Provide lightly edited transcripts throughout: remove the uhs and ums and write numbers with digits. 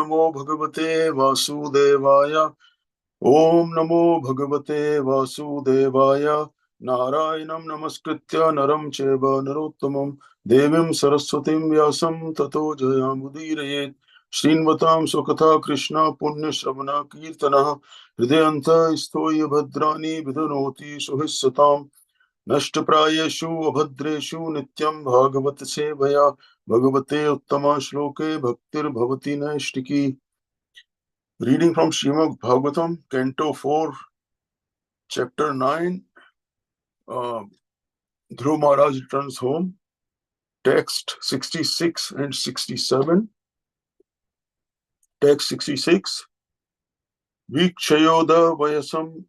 Namo Bhagavate Vasudevaya. Om Namo Bhagavate Vasudevaya. Narayanam Namaskritya Naram Cheva Narottamam Devim Saraswatim Vyasam Tato Jayamudirayet. Srinvatam Sukatha Krishna Punya Shravana Kirtana Hridayanta Istoya Bhadrani Vidhanoti Suhissatam नष्टप्रायेषु अभद्रेषु नित्यं भागवत सेवया भगवते उत्तम श्लोके भक्तिर्भवति नैष्टिकी. Reading from Srimad Bhagavatam, Canto 4, Chapter 9. Dhruv Maharaj returns home. Text 66 and 67. Text 66. Vikshayoda vayasam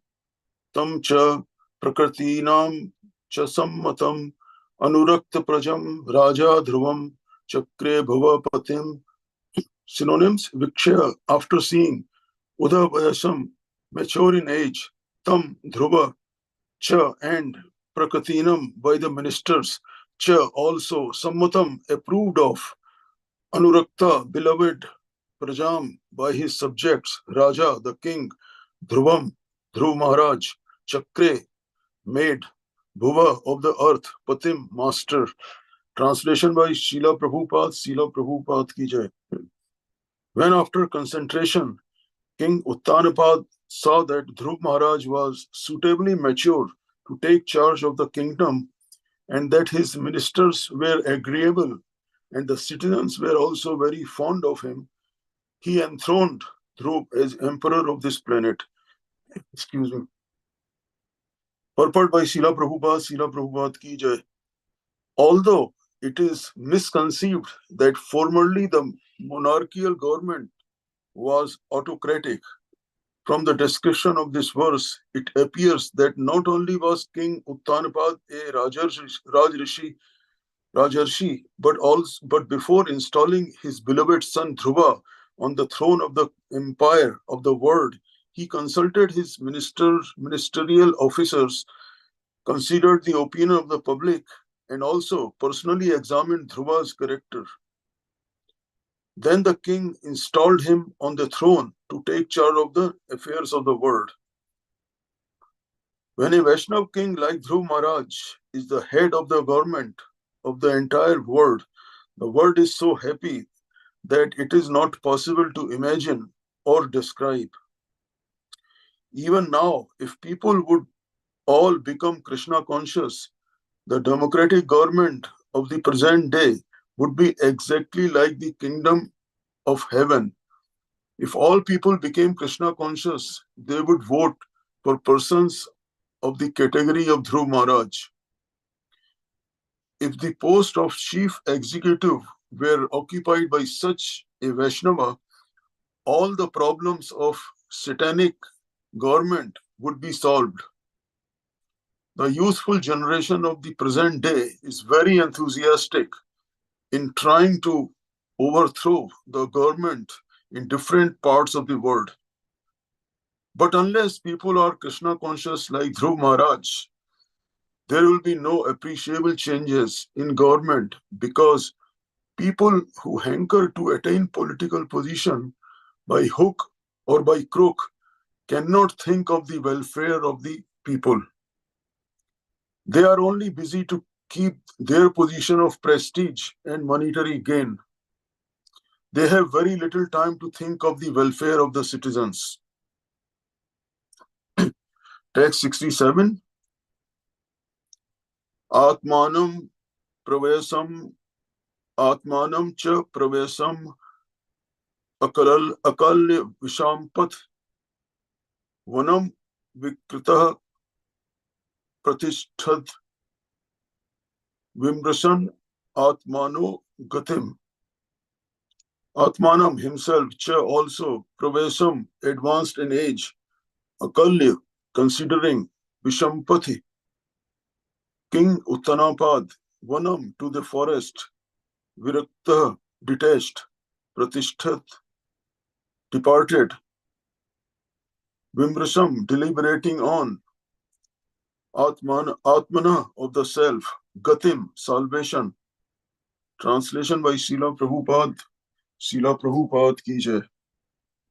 tam cha prakritinam cha sammatam anurakta prajam raja dhruvam chakre bhavapatim. Synonyms: Vikshaya, after seeing; Udavayasam, mature in age; Tam, Dhruva; Cha, and Prakatinam, by the ministers; Cha, also; Sammatam, approved of; Anurakta, beloved; Prajam, by his subjects; Raja, the king; Dhruvam, Dhruv Maharaj; Chakre, maid; Bhuva, of the earth; Patim, master. Translation by Srila Prabhupada. Srila Prabhupada ki jai. When after concentration, King Uttanapad saw that Dhruv Maharaj was suitably mature to take charge of the kingdom, and that his ministers were agreeable, and the citizens were also very fond of him, he enthroned Dhruv as emperor of this planet. Excuse me. Purport by Srila Prabhupada ki jai. Although it is misconceived that formerly the monarchical government was autocratic, from the description of this verse, it appears that not only was King Uttanapad a Rajarshi, but before installing his beloved son Dhruva on the throne of the empire of the world, he consulted his ministerial officers, considered the opinion of the public, and also personally examined Dhruva's character. Then the king installed him on the throne to take charge of the affairs of the world. When a Vaishnav king like Dhruv Maharaj is the head of the government of the entire world, the world is so happy that it is not possible to imagine or describe. Even now, if people would all become Krishna conscious, the democratic government of the present day would be exactly like the kingdom of heaven. If all people became Krishna conscious, they would vote for persons of the category of Dhruv Maharaj. If the post of chief executive were occupied by such a Vaishnava, all the problems of satanic government would be solved. The youthful generation of the present day is very enthusiastic in trying to overthrow the government in different parts of the world. But unless people are Krishna conscious like Dhruv Maharaj, there will be no appreciable changes in government, because people who hanker to attain political position by hook or by crook cannot think of the welfare of the people. They are only busy to keep their position of prestige and monetary gain. They have very little time to think of the welfare of the citizens. Text 67. Atmanam pravesam cha pravesam akalya vishampat vanam vikritah pratishthat vimrasan atmano gatim. Atmanam, himself; cha, also; pravesam, advanced in age; akalya, considering; vishampati, King Uttanapad; vanam, to the forest; virakta, detached; pratishtat, departed; vimrasam, deliberating on; atmana, of the self; gatim, salvation. Translation by Srila Prabhupada. Srila Prabhupada ki jai.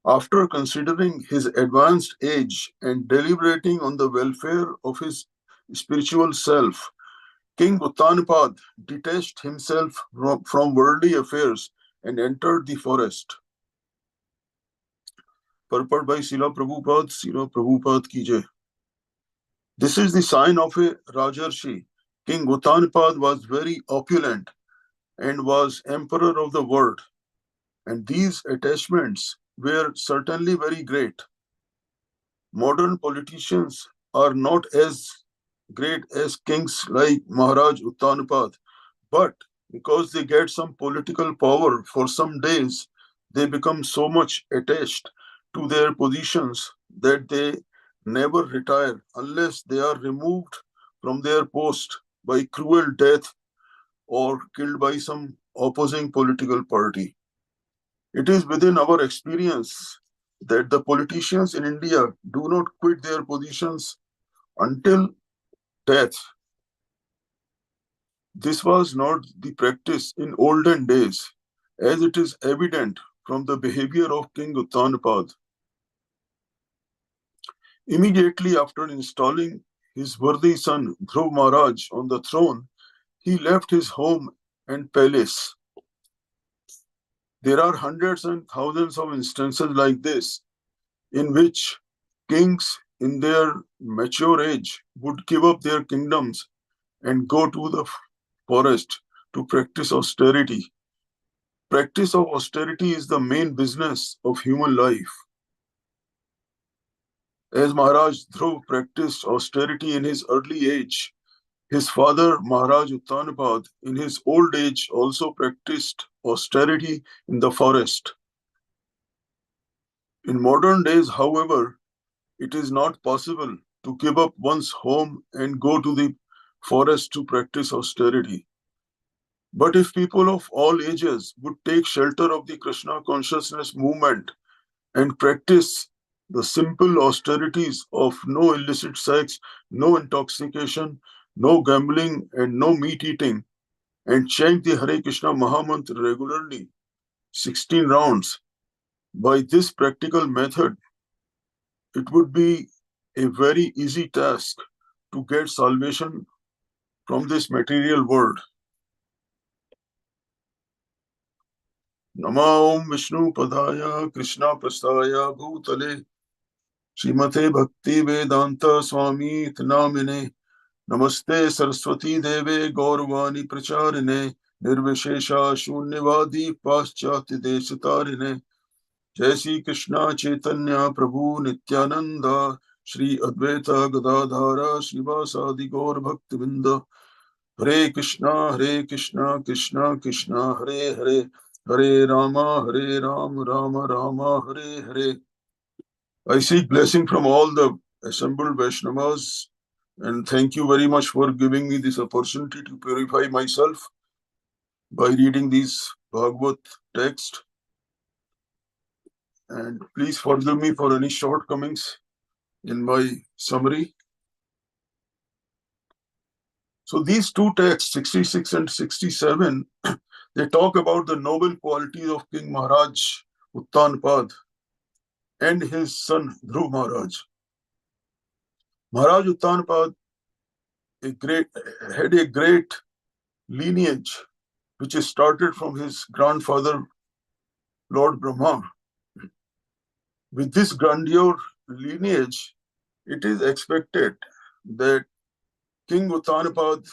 After considering his advanced age and deliberating on the welfare of his spiritual self, King Uttanapad detached himself from worldly affairs and entered the forest. Purport by Srila Prabhupada ki jai. This is the sign of a Rajarshi. King Uttanapad was very opulent and was emperor of the world, and these attachments were certainly very great. Modern politicians are not as great as kings like Maharaj Uttanapad, but because they get some political power for some days, they become so much attached to their positions that they never retire unless they are removed from their post by cruel death or killed by some opposing political party. It is within our experience that the politicians in India do not quit their positions until death. This was not the practice in olden days, as it is evident from the behavior of King Uttanapad. Immediately after installing his worthy son Dhruv Maharaj on the throne, he left his home and palace. There are hundreds and thousands of instances like this in which kings in their mature age would give up their kingdoms and go to the forest to practice austerity. Practice of austerity is the main business of human life. As Maharaj Dhruv practiced austerity in his early age, his father Maharaj Uttanapad in his old age also practiced austerity in the forest. In modern days, however, it is not possible to give up one's home and go to the forest to practice austerity. But if people of all ages would take shelter of the Krishna consciousness movement and practice the simple austerities of no illicit sex, no intoxication, no gambling, and no meat eating, and chant the Hare Krishna Mahamantra regularly, 16 rounds, by this practical method, it would be a very easy task to get salvation from this material world. Nama Om Vishnu Padaya Krishna Prastaya Bhutale Srimate Bhakti Vedanta Swami Namine Namaste Saraswati Deve Gaurvani Pracharine Nirvishesha Shunyavadi Paschati Deshitarine Jai Shri Krishna Chaitanya Prabhu Nityananda Shri Advaita Gadadhara Srivasadi Gaur Bhaktivinda Hare Krishna Krishna Krishna Hare Hare Hare Rama Rama Rama Hare Hare. I seek blessing from all the assembled Vaishnavas and thank you very much for giving me this opportunity to purify myself by reading these Bhagavad text. And please forgive me for any shortcomings in my summary. So these two texts, 66 and 67, they talk about the noble qualities of King Maharaj Uttanapad and his son Dhruv Maharaj. Maharaj Uttanapad had a great lineage which is started from his grandfather Lord Brahma. With this grandeur lineage, it is expected that King Uttanapad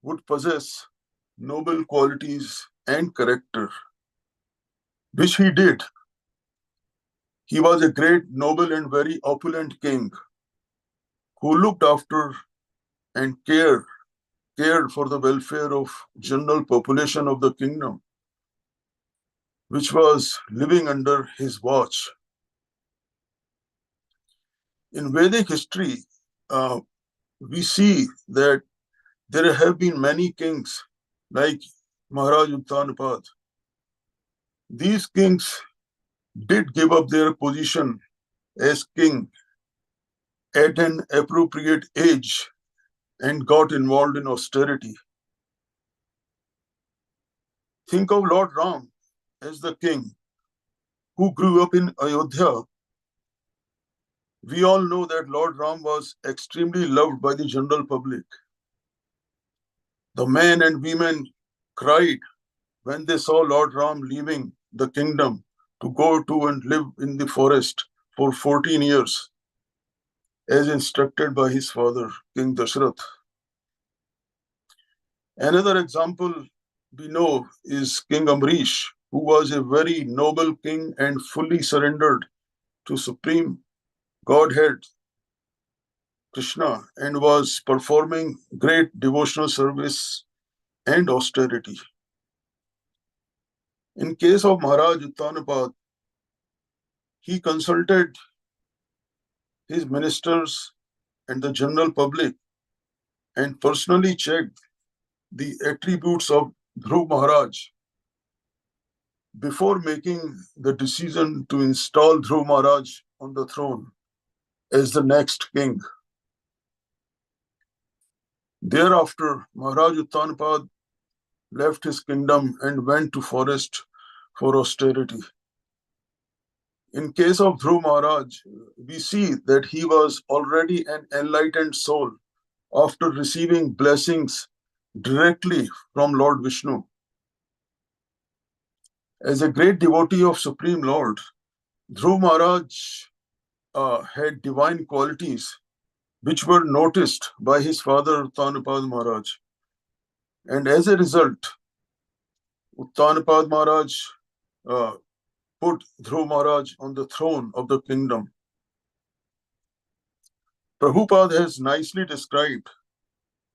would possess noble qualities and character, which he did. He was a great, noble, and very opulent king who looked after and cared for the welfare of general population of the kingdom, which was living under his watch. In Vedic history, we see that there have been many kings like Maharaj Uttanapad. These kings did give up their position as king at an appropriate age and got involved in austerity. Think of Lord Ram as the king who grew up in Ayodhya, we all know that Lord Ram was extremely loved by the general public. The men and women cried when they saw Lord Ram leaving the kingdom to go to and live in the forest for 14 years, as instructed by his father, King Dashrath. Another example we know is King Amrish, who was a very noble king and fully surrendered to Supreme Godhead Krishna and was performing great devotional service and austerity. In case of Maharaj Uttanapad, he consulted his ministers and the general public and personally checked the attributes of Dhruv Maharaj before making the decision to install Dhruv Maharaj on the throne as the next king. Thereafter, Maharaj Uttanapad left his kingdom and went to forest for austerity. In case of Dhruv Maharaj, we see that he was already an enlightened soul after receiving blessings directly from Lord Vishnu. As a great devotee of Supreme Lord, Dhruv Maharaj had divine qualities which were noticed by his father Uttanapad Maharaj. And as a result, Uttanapad Maharaj put Dhruv Maharaj on the throne of the kingdom. Prabhupada has nicely described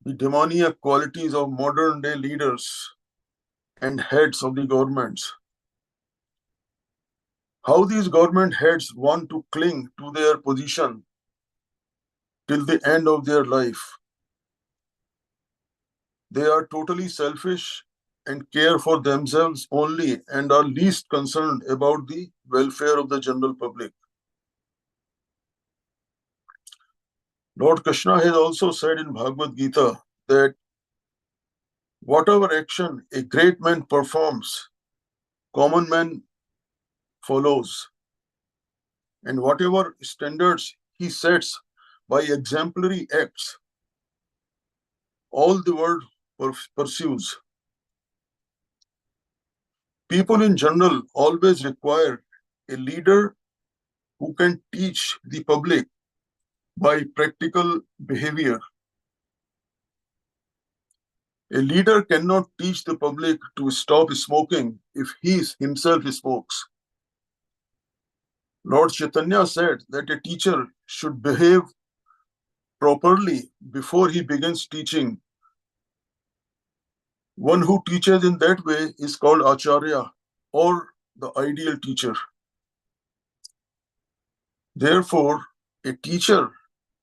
the demoniac qualities of modern day leaders and heads of the governments. How these government heads want to cling to their position till the end of their life. They are totally selfish and care for themselves only and are least concerned about the welfare of the general public. Lord Krishna has also said in Bhagavad Gita that whatever action a great man performs, common man follows. And whatever standards he sets by exemplary acts, all the world pursues. People in general always require a leader who can teach the public by practical behavior. A leader cannot teach the public to stop smoking if he himself smokes. Lord Chaitanya said that a teacher should behave properly before he begins teaching. One who teaches in that way is called Acharya, or the ideal teacher. Therefore, a teacher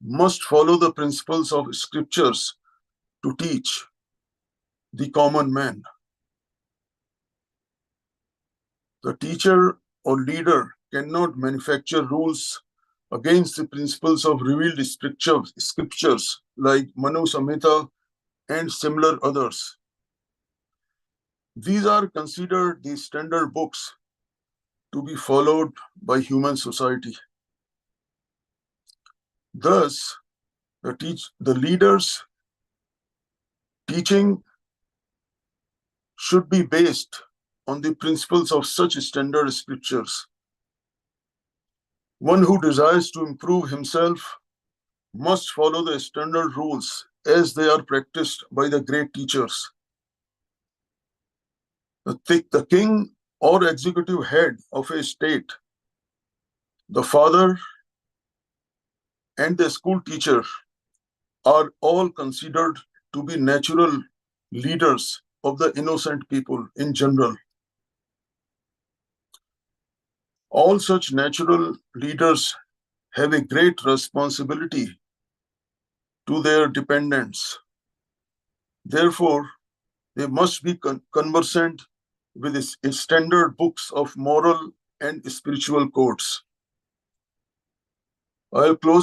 must follow the principles of scriptures to teach the common man. The teacher or leader cannot manufacture rules against the principles of revealed scriptures like Manu Samhita and similar others. These are considered the standard books to be followed by human society. Thus, the leaders' teaching should be based on the principles of such standard scriptures. One who desires to improve himself must follow the standard rules as they are practiced by the great teachers. The king or executive head of a state, the father, and the school teacher are all considered to be natural leaders of the innocent people in general. All such natural leaders have a great responsibility to their dependents. Therefore, they must be conversant with standard books of moral and spiritual codes. I'll close